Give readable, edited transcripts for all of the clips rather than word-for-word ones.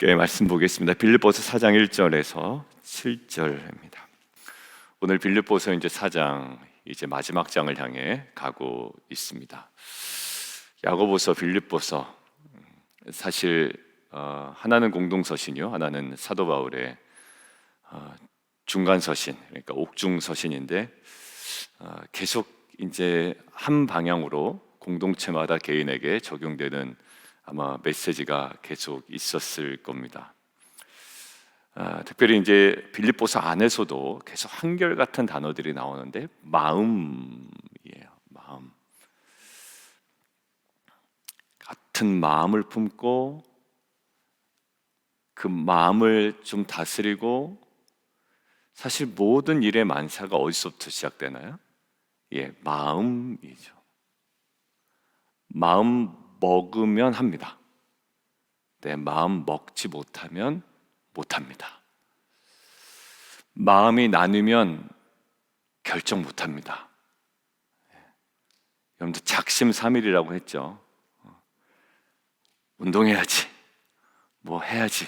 함께 말씀 보겠습니다. 빌립보서 4장 1절에서 7절입니다. 오늘 빌립보서 이제 4장 이제 마지막 장을 향해 가고 있습니다. 야고보서, 빌립보서 사실 하나는 공동서신이요, 하나는 사도 바울의 중간서신, 그러니까 옥중서신인데 계속 이제 한 방향으로 공동체마다 개인에게 적용되는 아마 메시지가 계속 있었을 겁니다. 특별히 이제 빌립보서 안에서도 계속 한결같은 단어들이 나오는데 마음이에요. 마음. 같은 마음을 품고 그 마음을 좀 다스리고, 사실 모든 일의 만사가 어디서부터 시작되나요? 마음이죠. 마음 먹으면 합니다. 내 마음 먹지 못하면 못합니다. 마음이 나누면 결정 못합니다. 여러분들 작심삼일이라고 했죠. 운동해야지, 뭐 해야지,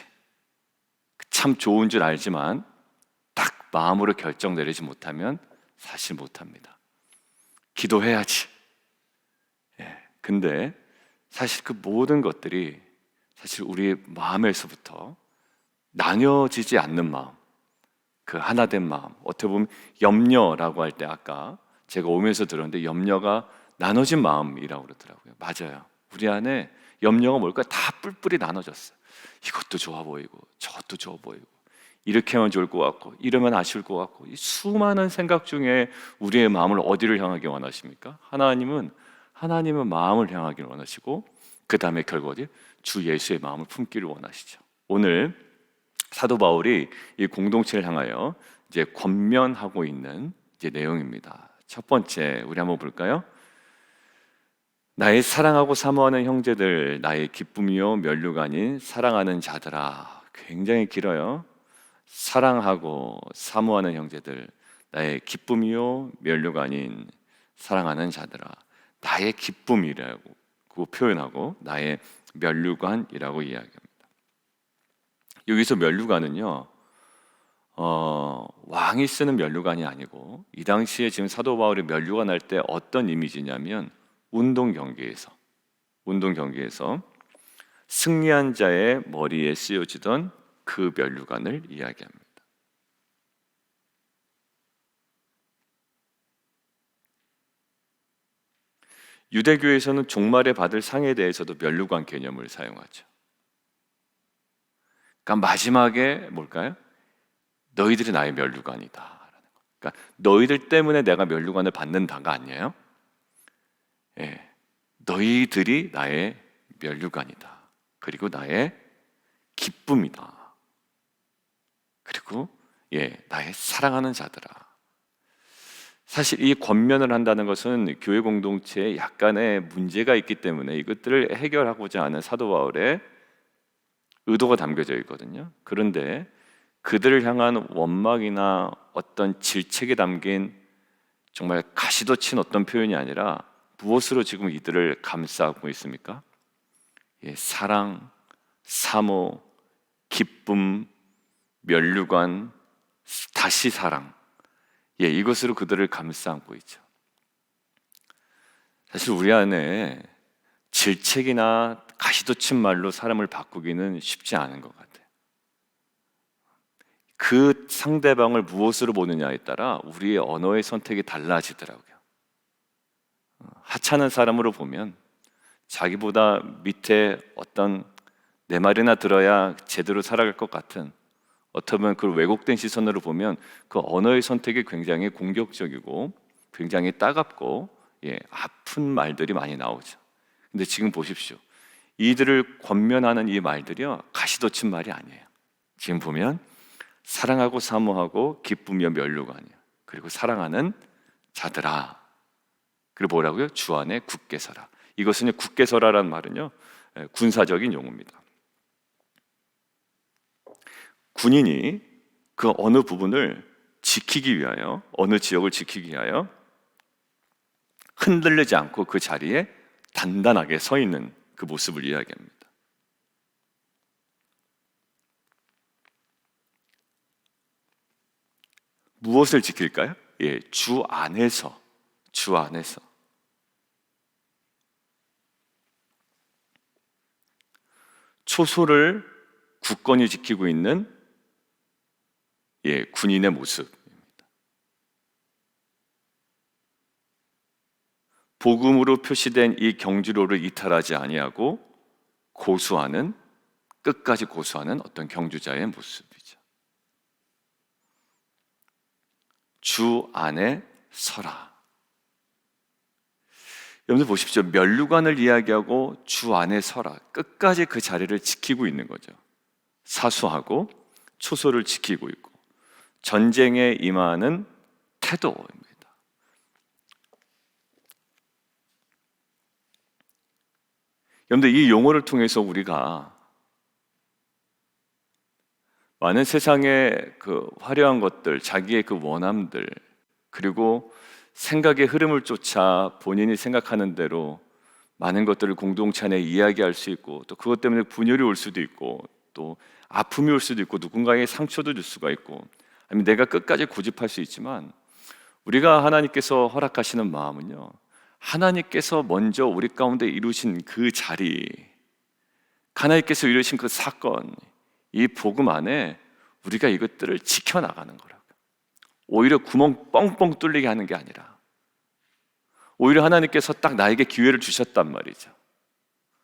참 좋은 줄 알지만 딱 마음으로 결정 내리지 못하면 사실 못합니다. 기도해야지. 근데 사실 그 모든 것들이 사실 우리의 마음에서부터 나뉘어지지 않는 마음, 그 하나된 마음, 어떻게 보면 염려라고 할 때 아까 제가 오면서 들었는데 염려가 나눠진 마음이라고 그러더라고요. 맞아요. 우리 안에 염려가 뭘까요? 다 뿔뿔이 나눠졌어요. 이것도 좋아 보이고 저것도 좋아 보이고, 이렇게 하면 좋을 것 같고 이러면 아쉬울 것 같고, 이 수많은 생각 중에 우리의 마음을 어디를 향하기 원하십니까? 하나님은 마음을 향하기를 원하시고, 그 다음에 결국 어디? 주 예수의 마음을 품기를 원하시죠. 오늘 사도 바울이 이 공동체를 향하여 이제 권면하고 있는 이제 내용입니다. 첫 번째, 우리 한번 볼까요? 나의 사랑하고 사모하는 형제들, 나의 기쁨이요 면류가 아닌 사랑하는 자들아. 굉장히 길어요. 사랑하고 사모하는 형제들, 나의 기쁨이요 면류가 아닌 사랑하는 자들아. 나의 기쁨이라고 그 표현하고 나의 면류관이라고 이야기합니다. 여기서 면류관은요, 왕이 쓰는 면류관이 아니고, 이 당시에 지금 사도 바울이 면류관 할 때 어떤 이미지냐면 운동 경기에서 승리한 자의 머리에 쓰여지던 그 면류관을 이야기합니다. 유대교에서는 종말에 받을 상에 대해서도 면류관 개념을 사용하죠. 그러니까 마지막에 뭘까요? 너희들이 나의 면류관이다. 그러니까 너희들 때문에 내가 면류관을 받는다가 아니에요. 너희들이 나의 면류관이다. 그리고 나의 기쁨이다. 그리고 나의 사랑하는 자들아. 사실 이 권면을 한다는 것은 교회 공동체에 약간의 문제가 있기 때문에 이것들을 해결하고자 하는 사도 바울의 의도가 담겨져 있거든요. 그런데 그들을 향한 원망이나 어떤 질책이 담긴 정말 가시도 친 어떤 표현이 아니라 무엇으로 지금 이들을 감싸고 있습니까? 사랑, 사모, 기쁨, 면류관, 다시 사랑, 이것으로 그들을 감싸 안고 있죠. 사실 우리 안에 질책이나 가시도 친 말로 사람을 바꾸기는 쉽지 않은 것 같아요. 그 상대방을 무엇으로 보느냐에 따라 우리의 언어의 선택이 달라지더라고요. 하찮은 사람으로 보면 자기보다 밑에 어떤 내 말이나 들어야 제대로 살아갈 것 같은, 어떻게 보면 그 왜곡된 시선으로 보면 그 언어의 선택이 굉장히 공격적이고 굉장히 따갑고 아픈 말들이 많이 나오죠. 근데 지금 보십시오. 이들을 권면하는 이 말들이요, 가시도 친 말이 아니에요. 지금 보면 사랑하고 사모하고 기쁨이며 면류가 아니에요. 그리고 사랑하는 자들아. 그리고 뭐라고요? 주 안에 굳게 서라. 이것은 굳게 서라라는 말은요, 군사적인 용어입니다. 군인이 그 어느 부분을 지키기 위하여, 어느 지역을 지키기 위하여 흔들리지 않고 그 자리에 단단하게 서 있는 그 모습을 이야기합니다. 무엇을 지킬까요? 예, 주 안에서. 주 안에서. 초소를 굳건히 지키고 있는 군인의 모습입니다. 복음으로 표시된 이 경주로를 이탈하지 아니하고 끝까지 고수하는 어떤 경주자의 모습이죠. 주 안에 서라. 여러분들 보십시오. 면류관을 이야기하고 주 안에 서라. 끝까지 그 자리를 지키고 있는 거죠. 사수하고 초소를 지키고 있고 전쟁에 임하는 태도입니다. 여러분들 이 용어를 통해서 우리가 많은 세상의 그 화려한 것들, 자기의 그 원함들, 그리고 생각의 흐름을 쫓아 본인이 생각하는 대로 많은 것들을 공동체 안에 이야기할 수 있고, 또 그것 때문에 분열이 올 수도 있고, 또 아픔이 올 수도 있고, 누군가에게 상처도 줄 수가 있고, 아니면 내가 끝까지 고집할 수 있지만, 우리가 하나님께서 허락하시는 마음은요, 하나님께서 먼저 우리 가운데 이루신 그 자리, 하나님께서 이루신 그 사건, 이 복음 안에 우리가 이것들을 지켜나가는 거라고. 오히려 구멍 뻥뻥 뚫리게 하는 게 아니라 오히려 하나님께서 딱 나에게 기회를 주셨단 말이죠.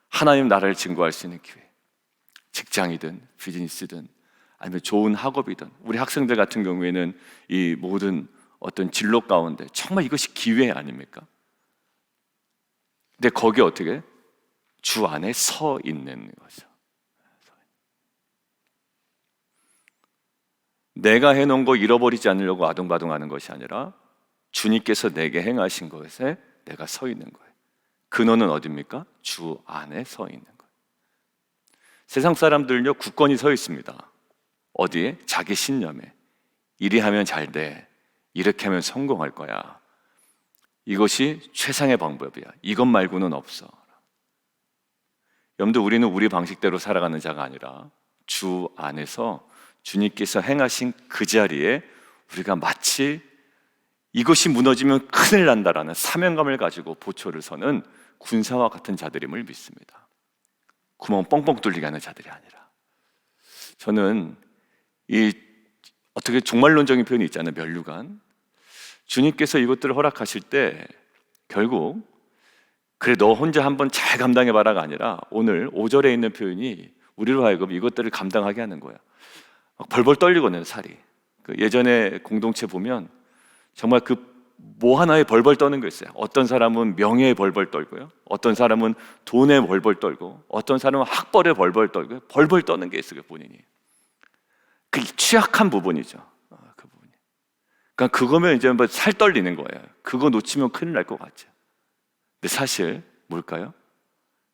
하나님 나라를 증거할 수 있는 기회. 직장이든 비즈니스든 아니면 좋은 학업이든, 우리 학생들 같은 경우에는 이 모든 어떤 진로 가운데 정말 이것이 기회 아닙니까? 근데 거기에 어떻게? 주 안에 서 있는 거죠. 내가 해놓은 거 잃어버리지 않으려고 아둥바둥하는 것이 아니라 주님께서 내게 행하신 것에 내가 서 있는 거예요. 근원은 어디입니까? 주 안에 서 있는 거예요. 세상 사람들은요, 굳건히 서 있습니다. 어디에? 자기 신념에. 이리 하면 잘 돼. 이렇게 하면 성공할 거야. 이것이 최상의 방법이야. 이것 말고는 없어. 여러분들, 우리는 우리 방식대로 살아가는 자가 아니라 주 안에서 주님께서 행하신 그 자리에 우리가 마치 이것이 무너지면 큰일 난다라는 사명감을 가지고 보초를 서는 군사와 같은 자들임을 믿습니다. 구멍 뻥뻥 뚫리게 하는 자들이 아니라. 저는 이 어떻게 종말론적인 표현이 있잖아요. 면류관. 주님께서 이것들을 허락하실 때 결국 그래 너 혼자 한번 잘 감당해봐라가 아니라 오늘 5절에 있는 표현이 우리로 하여금 이것들을 감당하게 하는 거야. 막 벌벌 떨리거든요, 살이. 예전에 공동체 보면 정말 그 뭐 하나에 벌벌 떠는 거 있어요. 어떤 사람은 명예에 벌벌 떨고요, 어떤 사람은 돈에 벌벌 떨고, 어떤 사람은 학벌에 벌벌 떨고요. 벌벌 떠는 게 있어요, 본인이. 그 취약한 부분이죠. 그 부분이. 그러니까 그거면 이제 뭐 살 떨리는 거예요. 그거 놓치면 큰일 날 것 같죠. 근데 사실 뭘까요?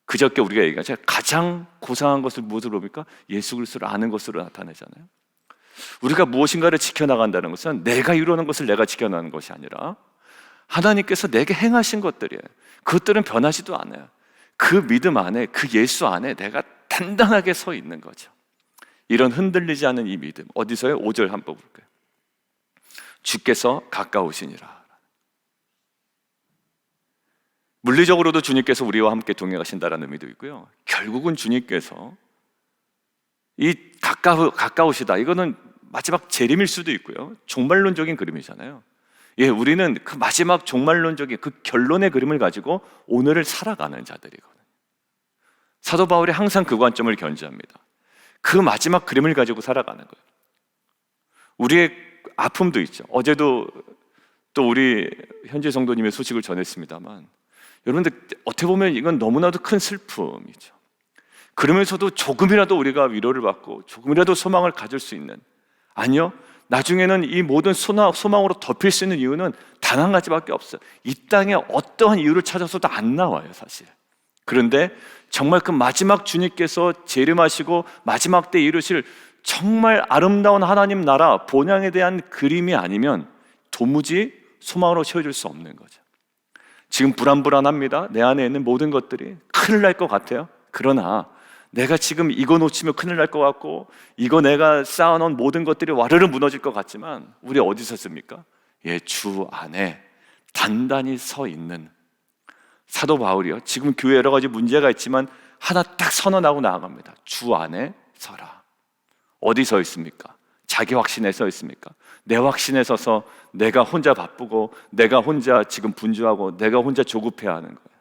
그저께 우리가 얘기하죠. 가장 고상한 것을 무엇으로 봅니까? 예수 그리스도를 아는 것으로 나타내잖아요. 우리가 무엇인가를 지켜나간다는 것은 내가 이루는 것을 내가 지켜나가는 것이 아니라 하나님께서 내게 행하신 것들이에요. 그것들은 변하지도 않아요. 그 믿음 안에, 그 예수 안에 내가 단단하게 서 있는 거죠. 이런 흔들리지 않은 이 믿음. 어디서요? 5절 한번 볼까요? 주께서 가까우시니라. 물리적으로도 주님께서 우리와 함께 동행하신다는 의미도 있고요, 결국은 주님께서 이 가까우시다, 이거는 마지막 재림일 수도 있고요, 종말론적인 그림이잖아요. 우리는 그 마지막 종말론적인 그 결론의 그림을 가지고 오늘을 살아가는 자들이거든요. 사도 바울이 항상 그 관점을 견지합니다. 그 마지막 그림을 가지고 살아가는 거예요. 우리의 아픔도 있죠. 어제도 또 우리 현지 성도님의 소식을 전했습니다만, 여러분들 어떻게 보면 이건 너무나도 큰 슬픔이죠. 그러면서도 조금이라도 우리가 위로를 받고 조금이라도 소망을 가질 수 있는, 아니요, 나중에는 이 모든 소망으로 덮일 수 있는 이유는 단 한 가지밖에 없어요. 이 땅에 어떠한 이유를 찾아서도 안 나와요, 사실. 그런데 정말 그 마지막 주님께서 재림하시고 마지막 때 이루실 정말 아름다운 하나님 나라 본향에 대한 그림이 아니면 도무지 소망으로 채워줄 수 없는 거죠. 지금 불안합니다. 내 안에 있는 모든 것들이 큰일 날 것 같아요. 그러나 내가 지금 이거 놓치면 큰일 날 것 같고, 이거 내가 쌓아놓은 모든 것들이 와르르 무너질 것 같지만, 우리 어디 섰습니까? 예, 주 안에 단단히 서 있는 사도 바울이요, 지금 교회 여러 가지 문제가 있지만 하나 딱 선언하고 나아갑니다. 주 안에 서라. 어디 서 있습니까? 자기 확신에 서 있습니까? 내 확신에 서서 내가 혼자 바쁘고, 내가 혼자 지금 분주하고, 내가 혼자 조급해하는 거예요.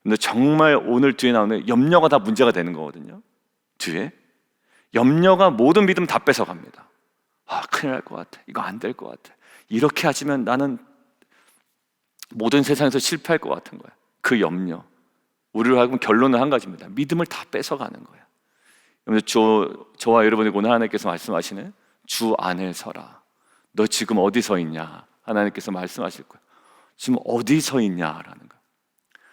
근데 정말 오늘 뒤에 나오는 염려가 다 문제가 되는 거거든요. 뒤에 염려가 모든 믿음 다 뺏어갑니다. 아, 큰일 날 것 같아. 이거 안 될 것 같아. 이렇게 하시면 나는 모든 세상에서 실패할 것 같은 거야. 그 염려, 우리로 하여금 결론은 한 가지입니다. 믿음을 다 뺏어가는 거야. 저와 여러분이 오늘 하나님께서 말씀하시는 주 안에 서라. 너 지금 어디 서 있냐? 하나님께서 말씀하실 거예요. 지금 어디 서 있냐라는 거예요.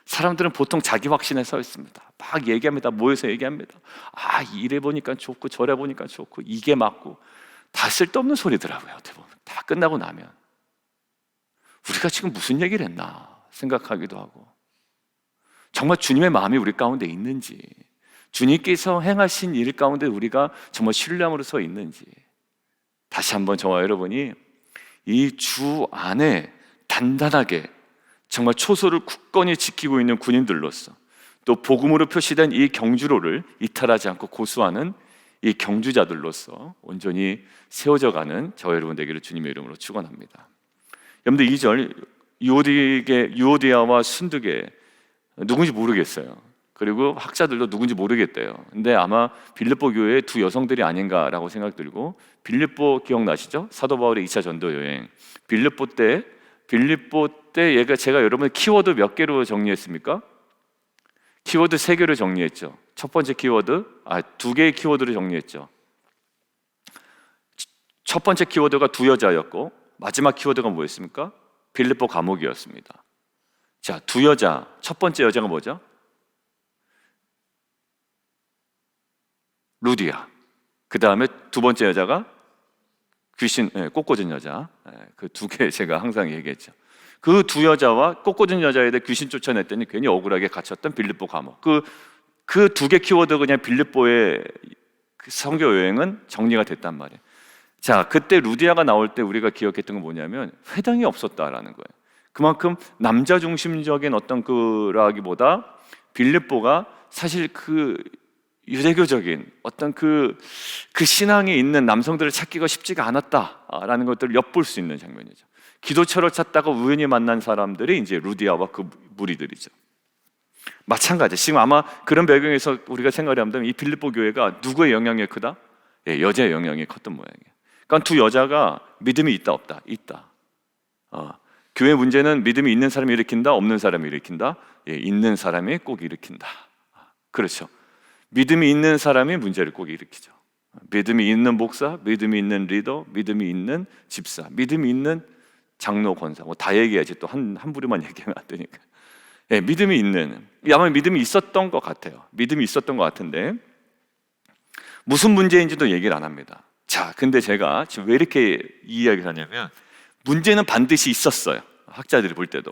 사람들은 보통 자기 확신에 서 있습니다. 막 얘기합니다. 모여서 얘기합니다. 아, 이래 보니까 좋고 저래 보니까 좋고 이게 맞고, 다 쓸데없는 소리더라고요. 어떻게 보면 다 끝나고 나면 우리가 지금 무슨 얘기를 했나 생각하기도 하고, 정말 주님의 마음이 우리 가운데 있는지, 주님께서 행하신 일 가운데 우리가 정말 신뢰함으로 서 있는지, 다시 한번 저와 여러분이 이 주 안에 단단하게 정말 초소를 굳건히 지키고 있는 군인들로서, 또 복음으로 표시된 이 경주로를 이탈하지 않고 고수하는 이 경주자들로서 온전히 세워져가는 저와 여러분 되기를 주님의 이름으로 축원합니다. 여러분들 2절, 유오디아와 순두계 누군지 모르겠어요. 그리고 학자들도 누군지 모르겠대요. 근데 아마 빌립보 교회의 두 여성들이 아닌가라고 생각 들고, 빌립보 기억나시죠? 사도 바울의 2차 전도 여행, 빌립보 때 얘가, 제가 여러분의 키워드 몇 개로 정리했습니까? 키워드 3개로 정리했죠. 첫 번째 키워드, 2개의 키워드로 정리했죠. 첫 번째 키워드가 두 여자였고, 마지막 키워드가 뭐였습니까? 빌립보 감옥이었습니다. 자, 두 여자, 첫 번째 여자가 뭐죠? 루디아. 그 다음에 두 번째 여자가 귀신, 꽃꽂은 여자. 그 2개 제가 항상 얘기했죠. 그 두 여자와 꽃꽂은 여자에 대해 귀신 쫓아냈더니 괜히 억울하게 갇혔던 빌립보 감옥. 그 2개 키워드, 그냥 빌립보의 그 선교 여행은 정리가 됐단 말이에요. 자, 그때 루디아가 나올 때 우리가 기억했던 건 뭐냐면 회당이 없었다라는 거예요. 그만큼 남자 중심적인 어떤 그라기보다 빌립보가 사실 그 유대교적인 어떤 그 신앙이 있는 남성들을 찾기가 쉽지가 않았다라는 것들을 엿볼 수 있는 장면이죠. 기도처를 찾다가 우연히 만난 사람들이 이제 루디아와 그 무리들이죠. 마찬가지. 지금 아마 그런 배경에서 우리가 생각을 한다면 이 빌립보 교회가 누구의 영향이 크다? 예, 여자의 영향이 컸던 모양이에요. 그러니까 두 여자가 믿음이 있다 없다? 있다. 교회 문제는 믿음이 있는 사람이 일으킨다, 없는 사람이 일으킨다? 예, 있는 사람이 꼭 일으킨다. 그렇죠. 믿음이 있는 사람이 문제를 꼭 일으키죠. 믿음이 있는 목사, 믿음이 있는 리더, 믿음이 있는 집사, 믿음이 있는 장로, 권사, 뭐 다 얘기해야지. 또 한 부류만 얘기하면 안 되니까. 예, 믿음이 있는, 아마 믿음이 있었던 것 같아요. 믿음이 있었던 것 같은데 무슨 문제인지도 얘기를 안 합니다. 자, 근데 제가 지금 왜 이렇게 이 이야기를 하냐면, 문제는 반드시 있었어요. 학자들이 볼 때도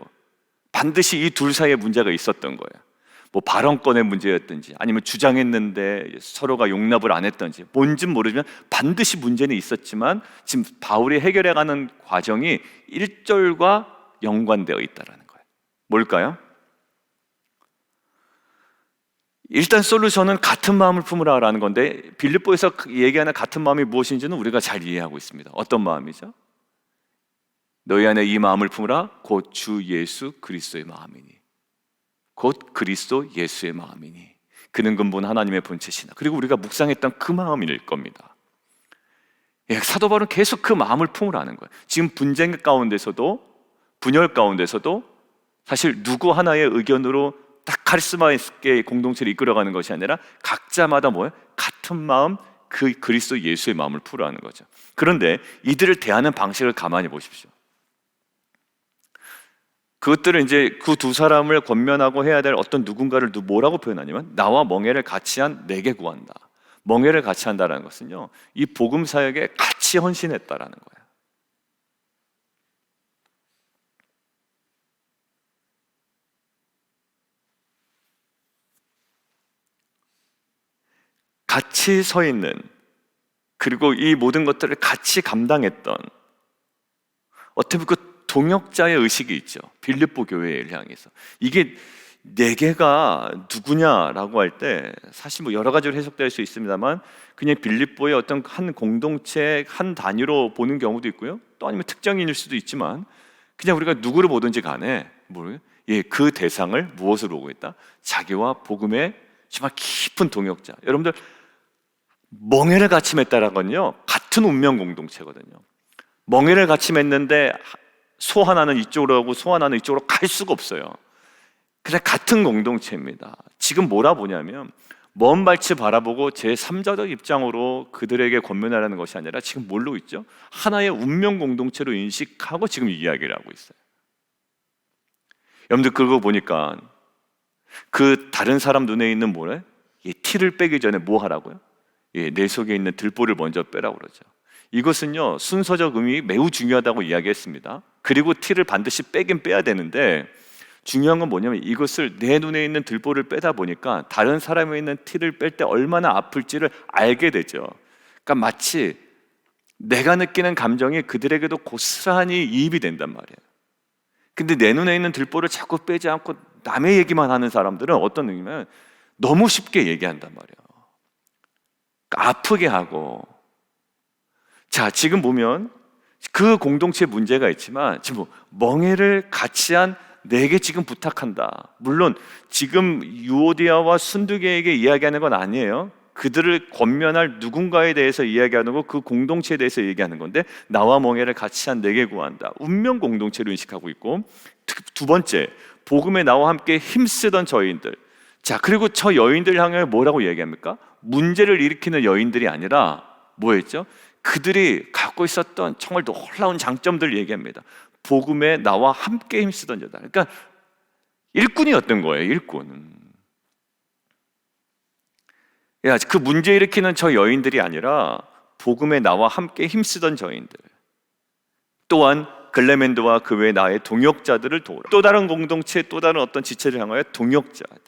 반드시 이 둘 사이에 문제가 있었던 거예요. 뭐 발언권의 문제였든지, 아니면 주장했는데 서로가 용납을 안 했든지, 뭔진 모르지만 반드시 문제는 있었지만 지금 바울이 해결해가는 과정이 1절과 연관되어 있다는 거예요. 뭘까요? 일단 솔루션은 같은 마음을 품으라라는 건데, 빌립보에서 얘기하는 같은 마음이 무엇인지는 우리가 잘 이해하고 있습니다. 어떤 마음이죠? 너희 안에 이 마음을 품으라, 곧 주 예수 그리스도의 마음이니. 곧 그리스도 예수의 마음이니. 그는 근본 하나님의 본체시나. 그리고 우리가 묵상했던 그 마음일 겁니다. 예, 사도 바울은 계속 그 마음을 품으라는 거예요. 지금 분쟁 가운데서도, 분열 가운데서도 사실 누구 하나의 의견으로 딱 카리스마 있게 공동체를 이끌어가는 것이 아니라 각자마다 뭐예요? 같은 마음, 그 그리스도 예수의 마음을 품으라는 거죠. 그런데 이들을 대하는 방식을 가만히 보십시오. 그것들은 이제 그 두 사람을 권면하고 해야 될 어떤 누군가를 뭐라고 표현하냐면, 나와 멍에를 같이 한 내게 구한다. 멍에를 같이 한다는 것은요, 이 복음 사역에 같이 헌신했다라는 거예요. 같이 서 있는, 그리고 이 모든 것들을 같이 감당했던 어떻게 보면 그 동역자의 의식이 있죠. 빌립보 교회를 향해서. 이게 네 개가 누구냐라고 할 때 사실 뭐 여러 가지로 해석될 수 있습니다만, 그냥 빌립보의 어떤 한 공동체, 한 단위로 보는 경우도 있고요, 또 아니면 특정인일 수도 있지만, 그냥 우리가 누구를 보든지 간에 그 대상을 무엇으로 보고 있다? 자기와 복음의 정말 깊은 동역자. 여러분들, 멍에를 같이 맺다라는 건요, 같은 운명 공동체거든요. 멍에를 같이 맺는데 소 하나는 이쪽으로 가고 소 하나는 이쪽으로 갈 수가 없어요. 그냥 같은 공동체입니다. 지금 뭐라 보냐면, 먼 발치 바라보고 제3자적 입장으로 그들에게 권면하라는 것이 아니라 지금 뭘로 있죠? 하나의 운명 공동체로 인식하고 지금 이 이야기를 하고 있어요. 여러분들, 그거 보니까 그 다른 사람 눈에 있는 뭐래? 티를 빼기 전에 뭐 하라고요? 내 속에 있는 들보를 먼저 빼라고 그러죠. 이것은요, 순서적 의미 매우 중요하다고 이야기했습니다. 그리고 티를 반드시 빼긴 빼야 되는데, 중요한 건 뭐냐면 이것을 내 눈에 있는 들보를 빼다 보니까 다른 사람에 있는 티를 뺄 때 얼마나 아플지를 알게 되죠. 그러니까 마치 내가 느끼는 감정이 그들에게도 고스란히 이입이 된단 말이에요. 근데 내 눈에 있는 들보를 자꾸 빼지 않고 남의 얘기만 하는 사람들은 어떤 느낌이냐면 너무 쉽게 얘기한단 말이에요. 그러니까 아프게 하고. 자, 지금 보면 그 공동체에 문제가 있지만 지금 멍에를 같이 한 내게 지금 부탁한다. 물론 지금 유오디아와 순두개에게 이야기하는 건 아니에요. 그들을 권면할 누군가에 대해서 이야기하는 거, 그 공동체에 대해서 얘기하는 건데, 나와 멍에를 같이 한 내게 구한다. 운명 공동체로 인식하고 있고, 두 번째, 복음에 나와 함께 힘쓰던 저인들. 자, 그리고 저 여인들 향해 뭐라고 얘기합니까? 문제를 일으키는 여인들이 아니라 뭐였죠? 그들이 갖고 있었던 정말 놀라운 장점들을 얘기합니다. 복음에 나와 함께 힘쓰던 자다. 그러니까 일꾼이었던 거예요. 일꾼. 그 문제 일으키는 저 여인들이 아니라 복음에 나와 함께 힘쓰던 저인들, 또한 글레멘드와 그 외 나의 동역자들을 도우라. 또 다른 공동체, 또 다른 어떤 지체를 향하여 동역자들.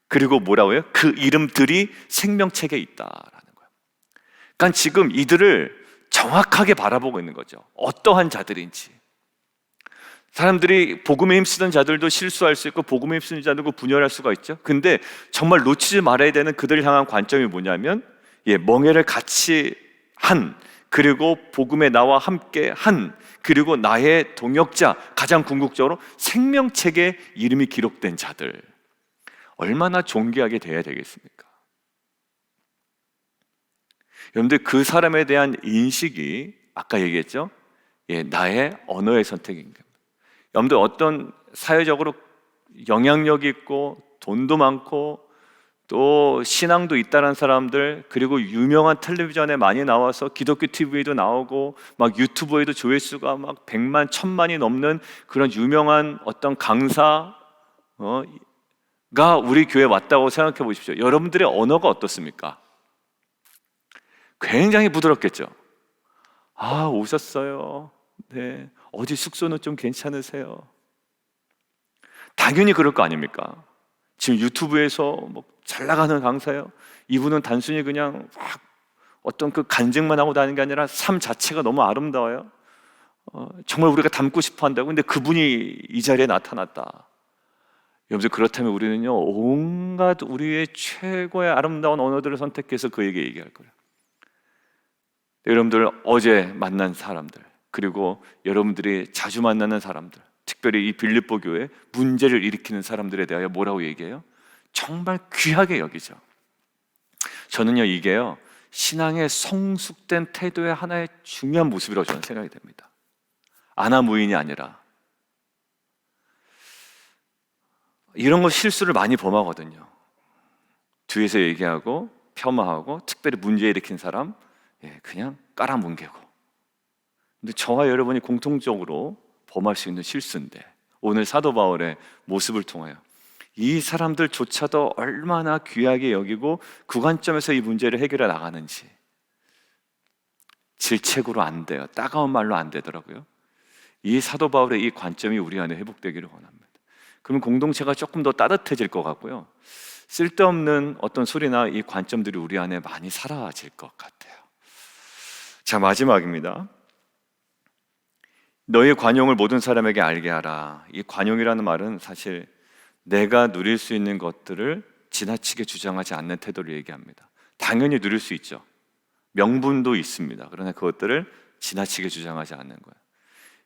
그리고 뭐라고요? 그 이름들이 생명책에 있다라는 거예요. 그러니까 지금 이들을 정확하게 바라보고 있는 거죠. 어떠한 자들인지. 사람들이 복음에 힘쓰던 자들도 실수할 수 있고 복음에 힘쓰는 자들도 분열할 수가 있죠. 근데 정말 놓치지 말아야 되는 그들을 향한 관점이 뭐냐면, 멍에를 같이 한, 그리고 복음에 나와 함께 한, 그리고 나의 동역자, 가장 궁극적으로 생명책에 이름이 기록된 자들. 얼마나 존귀하게 돼야 되겠습니까? 여러분들, 그 사람에 대한 인식이 아까 얘기했죠? 나의 언어의 선택인 겁니다. 여러분들, 어떤 사회적으로 영향력이 있고 돈도 많고 또 신앙도 있다는 사람들, 그리고 유명한 텔레비전에 많이 나와서 기독교 TV에도 나오고 막 유튜브에도 조회수가 막 100만, 1000만이 넘는 그런 유명한 어떤 강사가 우리 교회에 왔다고 생각해 보십시오. 여러분들의 언어가 어떻습니까? 굉장히 부드럽겠죠. 아, 오셨어요. 네. 어디 숙소는 좀 괜찮으세요? 당연히 그럴 거 아닙니까? 지금 유튜브에서 뭐 잘 나가는 강사예요. 이분은 단순히 그냥 막 어떤 그 간증만 하고 다니는 게 아니라 삶 자체가 너무 아름다워요. 정말 우리가 닮고 싶어 한다고. 근데 그분이 이 자리에 나타났다. 여러분들, 그렇다면 우리는요, 온갖 우리의 최고의 아름다운 언어들을 선택해서 그에게 얘기할 거예요. 여러분들, 어제 만난 사람들, 그리고 여러분들이 자주 만나는 사람들, 특별히 이 빌립보 교회 문제를 일으키는 사람들에 대하여 뭐라고 얘기해요? 정말 귀하게 여기죠. 저는요, 이게요, 신앙의 성숙된 태도의 하나의 중요한 모습이라고 저는 생각이 됩니다. 아나무인이 아니라. 이런 거 실수를 많이 범하거든요. 뒤에서 얘기하고 폄하하고, 특별히 문제 일으킨 사람 그냥 깔아뭉개고. 근데 저와 여러분이 공통적으로 범할 수 있는 실수인데, 오늘 사도 바울의 모습을 통하여 이 사람들조차도 얼마나 귀하게 여기고 그 관점에서 이 문제를 해결해 나가는지. 질책으로 안 돼요. 따가운 말로 안 되더라고요. 이 사도 바울의 이 관점이 우리 안에 회복되기를 원합니다. 그러면 공동체가 조금 더 따뜻해질 것 같고요, 쓸데없는 어떤 소리나 이 관점들이 우리 안에 많이 사라질 것 같아요. 자, 마지막입니다. 너의 관용을 모든 사람에게 알게 하라. 이 관용이라는 말은 사실 내가 누릴 수 있는 것들을 지나치게 주장하지 않는 태도를 얘기합니다. 당연히 누릴 수 있죠. 명분도 있습니다. 그러나 그것들을 지나치게 주장하지 않는 거예요.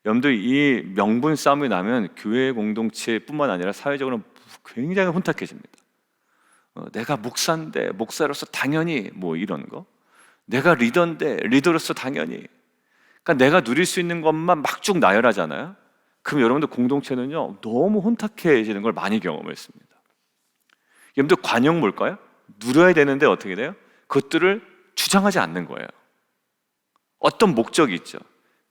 여러분들, 이 명분 싸움이 나면 교회 공동체뿐만 아니라 사회적으로 굉장히 혼탁해집니다. 내가 목사인데 목사로서 당연히 뭐 이런 거, 내가 리더인데 리더로서 당연히, 그러니까 내가 누릴 수 있는 것만 막 쭉 나열하잖아요. 그럼 여러분들 공동체는요 너무 혼탁해지는 걸 많이 경험했습니다. 여러분들 관용 뭘까요? 누려야 되는데 어떻게 돼요? 그것들을 주장하지 않는 거예요. 어떤 목적이 있죠.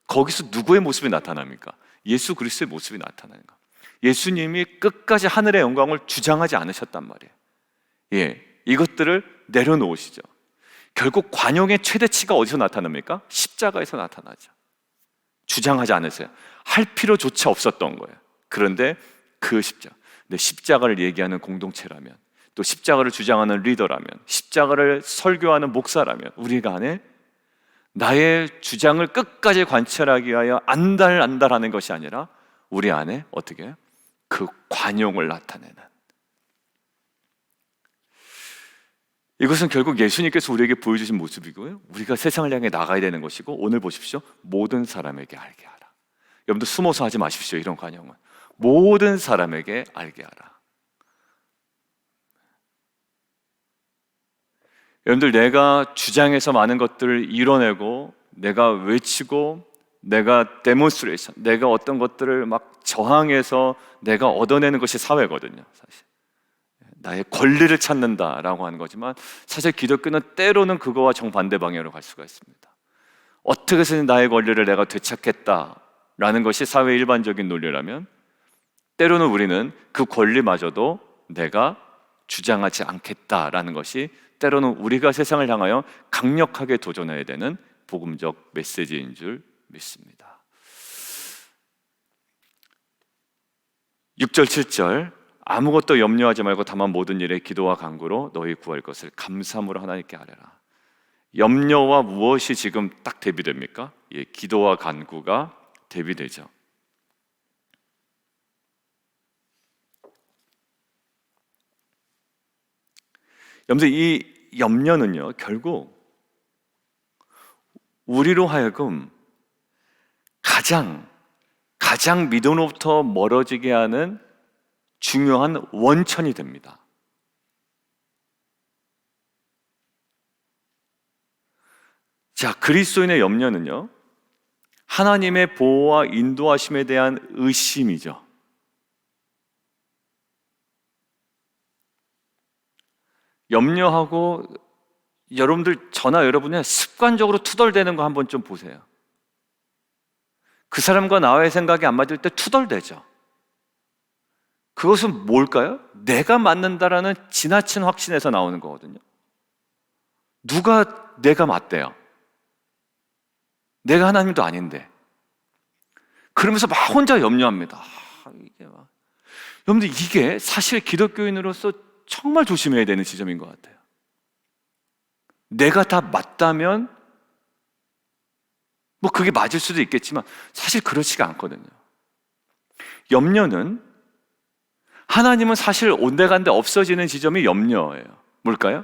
거기서 누구의 모습이 나타납니까? 예수 그리스도의 모습이 나타나는 거. 예수님이 끝까지 하늘의 영광을 주장하지 않으셨단 말이에요. 예, 이것들을 내려놓으시죠. 결국 관용의 최대치가 어디서 나타납니까? 십자가에서 나타나죠. 주장하지 않으세요. 할 필요조차 없었던 거예요. 그런데 그 십자가, 근데 십자가를 얘기하는 공동체라면, 또 십자가를 주장하는 리더라면, 십자가를 설교하는 목사라면 우리가 안에 나의 주장을 끝까지 관철하기 위하여 안달안달하는 것이 아니라 우리 안에 어떻게 해요? 그 관용을 나타내는, 이것은 결국 예수님께서 우리에게 보여주신 모습이고요, 우리가 세상을 향해 나가야 되는 것이고, 오늘 보십시오. 모든 사람에게 알게 하라. 여러분들 숨어서 하지 마십시오. 이런 관용은 모든 사람에게 알게 하라. 여러분들, 내가 주장해서 많은 것들을 이뤄내고, 내가 외치고, 내가 데몬스트레이션, 내가 어떤 것들을 막 저항해서 내가 얻어내는 것이 사회거든요. 사실 나의 권리를 찾는다라고 하는 거지만, 사실 기독교는 때로는 그거와 정반대 방향으로 갈 수가 있습니다. 어떻게 해서든 나의 권리를 내가 되찾겠다라는 것이 사회의 일반적인 논리라면, 때로는 우리는 그 권리마저도 내가 주장하지 않겠다라는 것이 때로는 우리가 세상을 향하여 강력하게 도전해야 되는 복음적 메시지인 줄 믿습니다. 6절 7절, 아무것도 염려하지 말고 다만 모든 일에 기도와 간구로 너희 구할 것을 감사함으로 하나님께 아뢰라. 염려와 무엇이 지금 딱 대비됩니까? 예, 기도와 간구가 대비되죠. 여러분들, 이 염려는요 결국 우리로 하여금 가장 믿음으로부터 멀어지게 하는 중요한 원천이 됩니다. 자, 그리스도인의 염려는요 하나님의 보호와 인도하심에 대한 의심이죠. 염려하고, 여러분들 저나 여러분의 습관적으로 투덜대는 거 한번 좀 보세요. 그 사람과 나의 생각이 안 맞을 때 투덜대죠. 그것은 뭘까요? 내가 맞는다라는 지나친 확신에서 나오는 거거든요. 누가 내가 맞대요? 내가 하나님도 아닌데. 그러면서 막 혼자 염려합니다. 여러분들, 이게 사실 기독교인으로서 정말 조심해야 되는 지점인 것 같아요. 내가 다 맞다면 뭐 그게 맞을 수도 있겠지만 사실 그렇지가 않거든요. 염려는, 하나님은 사실 온데간데 없어지는 지점이 염려예요. 뭘까요?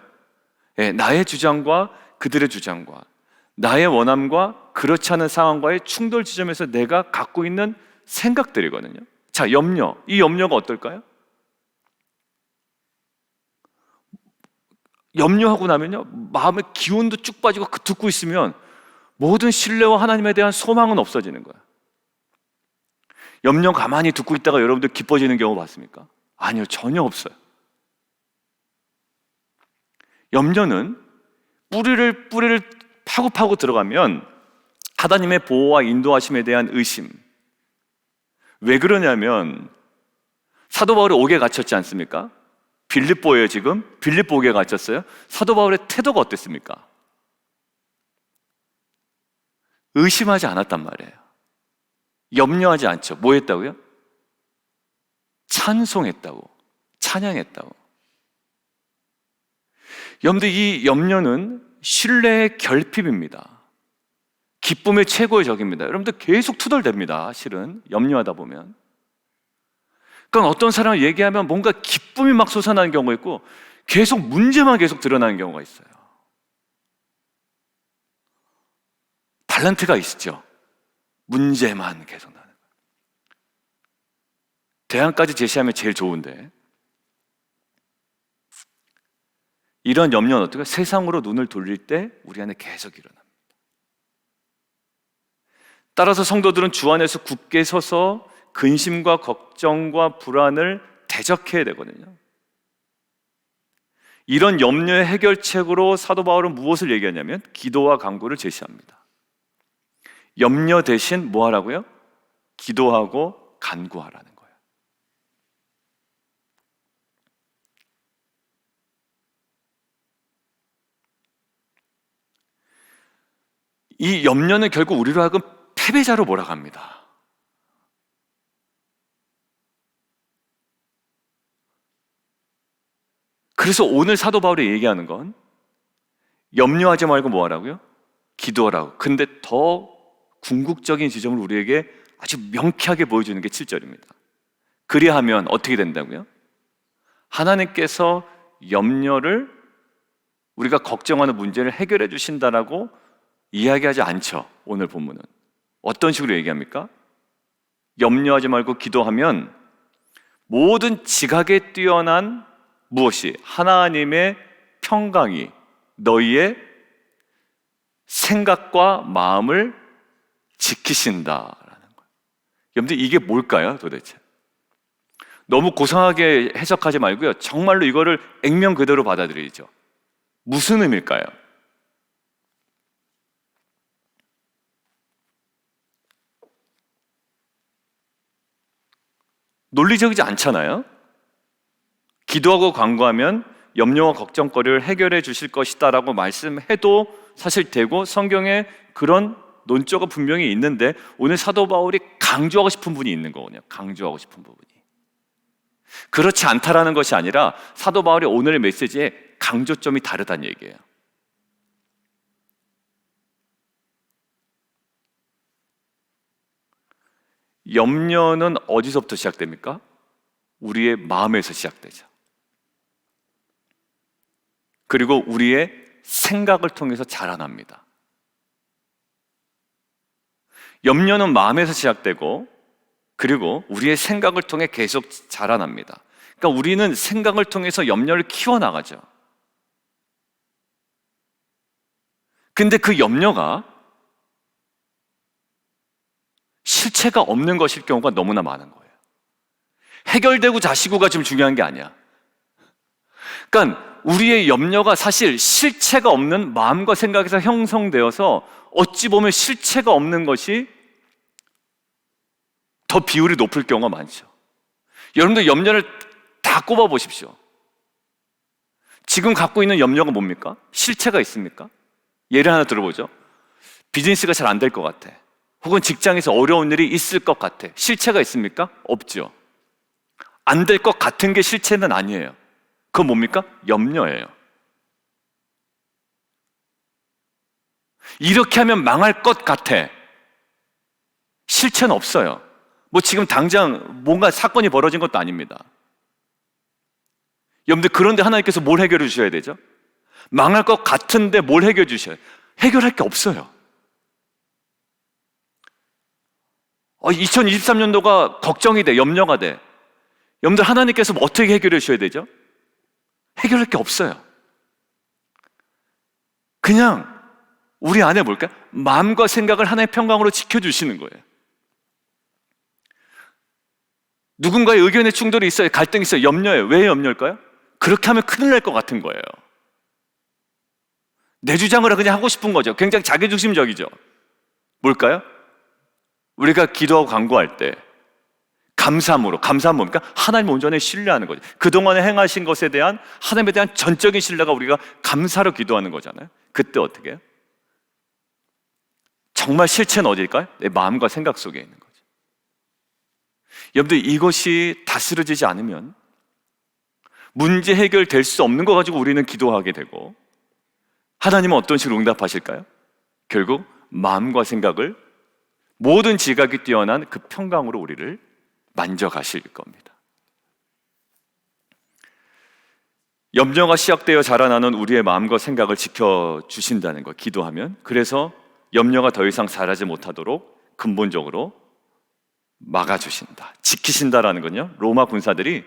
예, 나의 주장과 그들의 주장과 나의 원함과 그렇지 않은 상황과의 충돌 지점에서 내가 갖고 있는 생각들이거든요. 자, 염려, 이 염려가 어떨까요? 염려하고 나면요 마음의 기운도 쭉 빠지고 듣고 있으면 모든 신뢰와 하나님에 대한 소망은 없어지는 거예요. 염려 가만히 듣고 있다가 여러분들 기뻐지는 경우 봤습니까? 아니요, 전혀 없어요. 염려는 뿌리를 파고 들어가면 하나님의 보호와 인도하심에 대한 의심. 왜 그러냐면 사도 바울이 옥에 갇혔지 않습니까? 빌립보예요. 지금 빌립보 옥에 갇혔어요. 사도 바울의 태도가 어땠습니까? 의심하지 않았단 말이에요. 염려하지 않죠. 뭐 했다고요? 찬송했다고, 찬양했다고. 여러분들, 이 염려는 신뢰의 결핍입니다. 기쁨의 최고의 적입니다. 여러분들 계속 투덜댑니다. 실은 염려하다 보면. 그러니까 어떤 사람을 얘기하면 뭔가 기쁨이 막 솟아나는 경우가 있고 계속 문제만 계속 드러나는 경우가 있어요. 탤런트가 있죠. 문제만 계속 나는 거예요. 대안까지 제시하면 제일 좋은데, 이런 염려는 어떻게 세상으로 눈을 돌릴 때 우리 안에 계속 일어납니다. 따라서 성도들은 주 안에서 굳게 서서 근심과 걱정과 불안을 대적해야 되거든요. 이런 염려의 해결책으로 사도 바울은 무엇을 얘기하냐면 기도와 간구를 제시합니다. 염려 대신 뭐 하라고요? 기도하고 간구하라는 거예요. 이 염려는 결국 우리로 하여금 패배자로 몰아갑니다. 그래서 오늘 사도 바울이 얘기하는 건 염려하지 말고 뭐 하라고요? 기도하라고. 근데 더 궁극적인 지점을 우리에게 아주 명쾌하게 보여주는 게 7절입니다. 그리하면 어떻게 된다고요? 하나님께서 염려를, 우리가 걱정하는 문제를 해결해 주신다라고 이야기하지 않죠. 오늘 본문은 어떤 식으로 얘기합니까? 염려하지 말고 기도하면 모든 지각에 뛰어난 무엇이? 하나님의 평강이 너희의 생각과 마음을 지키신다라는 거예요. 여러분들, 이게 뭘까요 도대체? 너무 고상하게 해석하지 말고요, 정말로 이거를 액면 그대로 받아들이죠. 무슨 의미일까요? 논리적이지 않잖아요. 기도하고 간구하면 염려와 걱정거리를 해결해 주실 것이다 라고 말씀해도 사실 되고, 성경에 그런 논조가 분명히 있는데 오늘 사도 바울이 강조하고 싶은 부분이 있는 거거든요. 강조하고 싶은 부분이 그렇지 않다라는 것이 아니라 사도 바울이 오늘의 메시지에 강조점이 다르다는 얘기예요. 염려는 어디서부터 시작됩니까? 우리의 마음에서 시작되죠. 그리고 우리의 생각을 통해서 자라납니다. 염려는 마음에서 시작되고, 그리고 우리의 생각을 통해 계속 자라납니다. 그러니까 우리는 생각을 통해서 염려를 키워나가죠. 근데 그 염려가 실체가 없는 것일 경우가 너무나 많은 거예요. 해결되고 자시고가 좀 중요한 게 아니야. 그러니까 우리의 염려가 사실 실체가 없는 마음과 생각에서 형성되어서 어찌 보면 실체가 없는 것이 더 비율이 높을 경우가 많죠. 여러분들 염려를 다 꼽아 보십시오. 지금 갖고 있는 염려가 뭡니까? 실체가 있습니까? 예를 하나 들어보죠. 비즈니스가 잘 안 될 것 같아. 혹은 직장에서 어려운 일이 있을 것 같아. 실체가 있습니까? 없죠. 안 될 것 같은 게 실체는 아니에요. 그건 뭡니까? 염려예요. 이렇게 하면 망할 것 같아. 실체는 없어요. 뭐 지금 당장 뭔가 사건이 벌어진 것도 아닙니다. 여러분들, 그런데 하나님께서 뭘 해결해 주셔야 되죠? 망할 것 같은데 뭘 해결해 주셔야 돼요? 해결할 게 없어요. 2023년도가 걱정이 돼, 염려가 돼. 여러분들, 하나님께서 어떻게 해결해 주셔야 되죠? 해결할 게 없어요. 그냥 우리 안에 뭘까요? 마음과 생각을 하나의 평강으로 지켜주시는 거예요. 누군가의 의견의 충돌이 있어요. 갈등이 있어요. 염려해요. 왜 염려일까요? 그렇게 하면 큰일 날 것 같은 거예요. 내 주장을 그냥 하고 싶은 거죠. 굉장히 자기중심적이죠. 뭘까요? 우리가 기도하고 간구할 때 감사함으로, 감사함 뭡니까? 하나님 온전히 신뢰하는 거죠. 그동안에 행하신 것에 대한 하나님에 대한 전적인 신뢰가 우리가 감사로 기도하는 거잖아요. 그때 어떻게 해요? 정말 실체는 어디일까요? 내 마음과 생각 속에 있는 거죠. 여러분들, 이것이 다스려지지 않으면 문제 해결될 수 없는 거 가지고 우리는 기도하게 되고, 하나님은 어떤 식으로 응답하실까요? 결국 마음과 생각을 모든 지각이 뛰어난 그 평강으로 우리를 만져가실 겁니다. 염려가 시작되어 자라나는 우리의 마음과 생각을 지켜주신다는 거, 기도하면. 그래서 염려가 더 이상 자라지 못하도록 근본적으로 막아주신다, 지키신다라는 건요, 로마 군사들이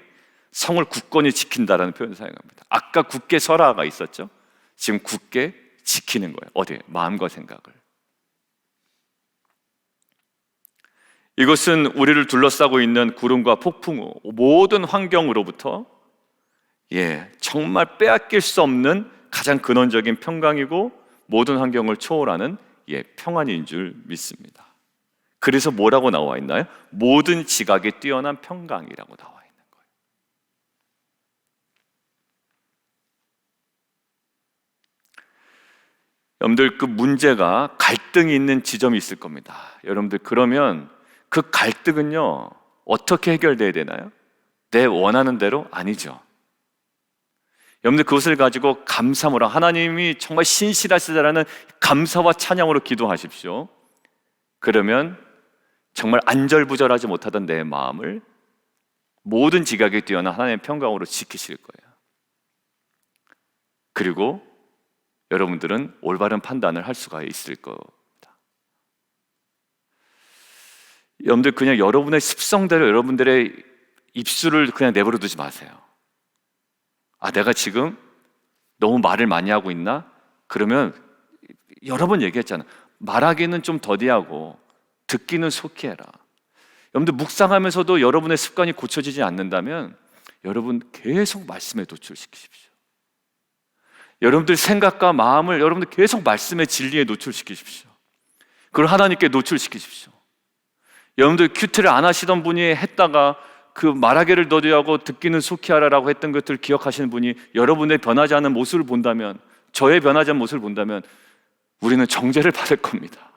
성을 굳건히 지킨다라는 표현을 사용합니다. 아까 굳게 서라가 있었죠. 지금 굳게 지키는 거예요. 어디에? 마음과 생각을. 이것은 우리를 둘러싸고 있는 구름과 폭풍 후 모든 환경으로부터 정말 빼앗길 수 없는 가장 근원적인 평강이고 모든 환경을 초월하는 평안인 줄 믿습니다. 그래서 뭐라고 나와 있나요? 모든 지각에 뛰어난 평강이라고 나와 있는 거예요. 여러분들, 그 문제가 갈등이 있는 지점이 있을 겁니다. 여러분들, 그러면 그 갈등은요, 어떻게 해결돼야 되나요? 내 원하는 대로? 아니죠. 여러분들, 그것을 가지고 감사하라, 하나님이 정말 신실하시다라는 감사와 찬양으로 기도하십시오. 그러면 정말 안절부절하지 못하던 내 마음을 모든 지각에 뛰어난 하나님의 평강으로 지키실 거예요. 그리고 여러분들은 올바른 판단을 할 수가 있을 겁니다. 여러분들, 그냥 여러분의 습성대로 여러분들의 입술을 그냥 내버려 두지 마세요. 내가 지금 너무 말을 많이 하고 있나? 그러면 여러 번 얘기했잖아. 말하기는 좀 더디하고 듣기는 속히 해라. 여러분들, 묵상하면서도 여러분의 습관이 고쳐지지 않는다면 여러분 계속 말씀에 노출시키십시오. 여러분들 생각과 마음을 여러분들 계속 말씀의 진리에 노출시키십시오. 그걸 하나님께 노출시키십시오. 여러분들, 큐티를 안 하시던 분이 했다가 그 말하기를 더디하고 듣기는 속히 하라라고 했던 것들 기억하시는 분이 여러분의 변하지 않은 모습을 본다면, 저의 변하지 않은 모습을 본다면 우리는 정죄를 받을 겁니다.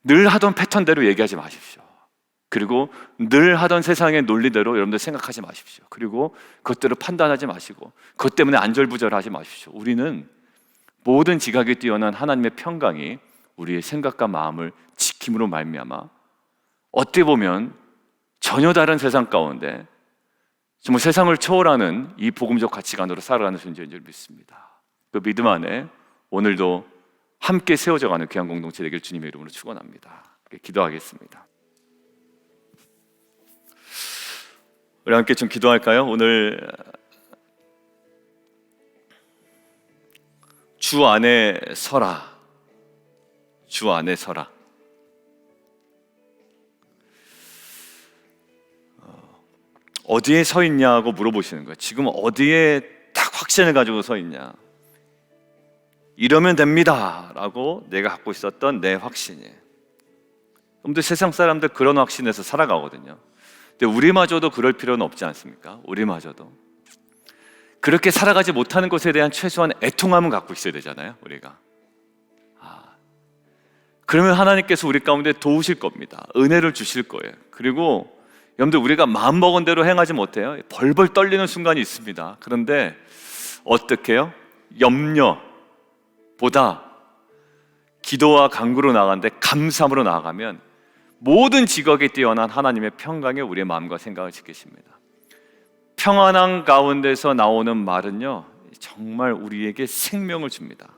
늘 하던 패턴대로 얘기하지 마십시오. 그리고 늘 하던 세상의 논리대로 여러분들 생각하지 마십시오. 그리고 그것들을 판단하지 마시고 그것 때문에 안절부절하지 마십시오. 우리는 모든 지각에 뛰어난 하나님의 평강이 우리의 생각과 마음을 지킴으로 말미암아 어떻게 보면 전혀 다른 세상 가운데 정말 세상을 초월하는 이 복음적 가치관으로 살아가는 존재인 줄 믿습니다. 그 믿음 안에 오늘도 함께 세워져가는 귀한 공동체 되길 주님의 이름으로 축원합니다. 기도하겠습니다. 우리 함께 좀 기도할까요? 오늘 주 안에 서라, 주 안에 서라. 어디에 서 있냐고 물어보시는 거예요. 지금 어디에 딱 확신을 가지고 서 있냐? 이러면 됩니다 라고 내가 갖고 있었던 내 확신이에요. 여러분들, 세상 사람들 그런 확신에서 살아가거든요. 근데 우리마저도 그럴 필요는 없지 않습니까? 우리마저도 그렇게 살아가지 못하는 것에 대한 최소한 애통함은 갖고 있어야 되잖아요, 우리가. 그러면 하나님께서 우리 가운데 도우실 겁니다. 은혜를 주실 거예요. 그리고 여러분들, 우리가 마음먹은 대로 행하지 못해요. 벌벌 떨리는 순간이 있습니다. 그런데 어떻게 해요? 염려보다 기도와 간구로 나아가는데 감사함으로 나아가면 모든 직업에 뛰어난 하나님의 평강에 우리의 마음과 생각을 지키십니다. 평안한 가운데서 나오는 말은요, 정말 우리에게 생명을 줍니다.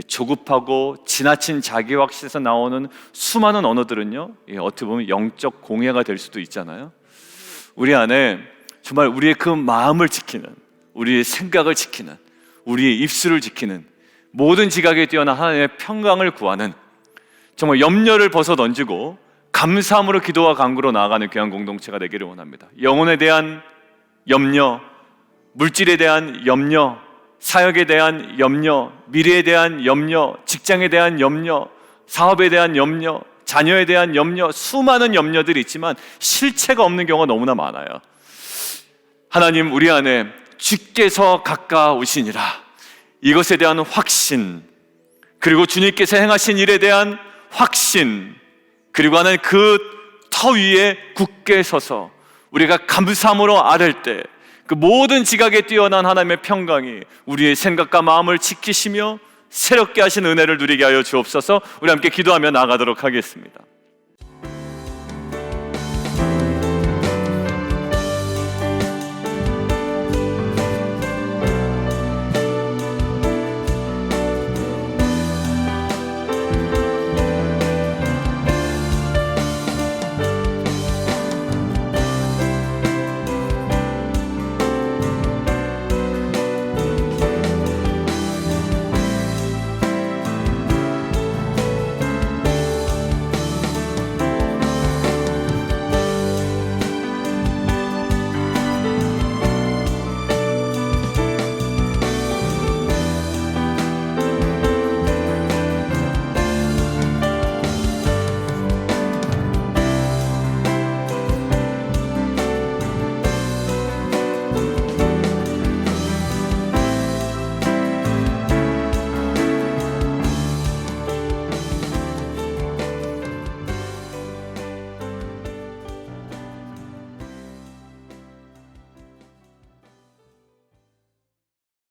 조급하고 지나친 자기 확신에서 나오는 수많은 언어들은요, 어떻게 보면 영적 공해가 될 수도 있잖아요. 우리 안에 정말 우리의 그 마음을 지키는, 우리의 생각을 지키는, 우리의 입술을 지키는 모든 지각에 뛰어난 하나님의 평강을 구하는, 정말 염려를 벗어 던지고 감사함으로 기도와 간구로 나아가는 귀한 공동체가 되기를 원합니다. 영혼에 대한 염려, 물질에 대한 염려, 사역에 대한 염려, 미래에 대한 염려, 직장에 대한 염려, 사업에 대한 염려, 자녀에 대한 염려, 수많은 염려들이 있지만 실체가 없는 경우가 너무나 많아요. 하나님, 우리 안에 주께서 가까우시니라, 이것에 대한 확신, 그리고 주님께서 행하신 일에 대한 확신, 그리고 하나님 그 터 위에 굳게 서서 우리가 감사함으로 아랠 때 그 모든 지각에 뛰어난 하나님의 평강이 우리의 생각과 마음을 지키시며 새롭게 하신 은혜를 누리게 하여 주옵소서. 우리 함께 기도하며 나아가도록 하겠습니다.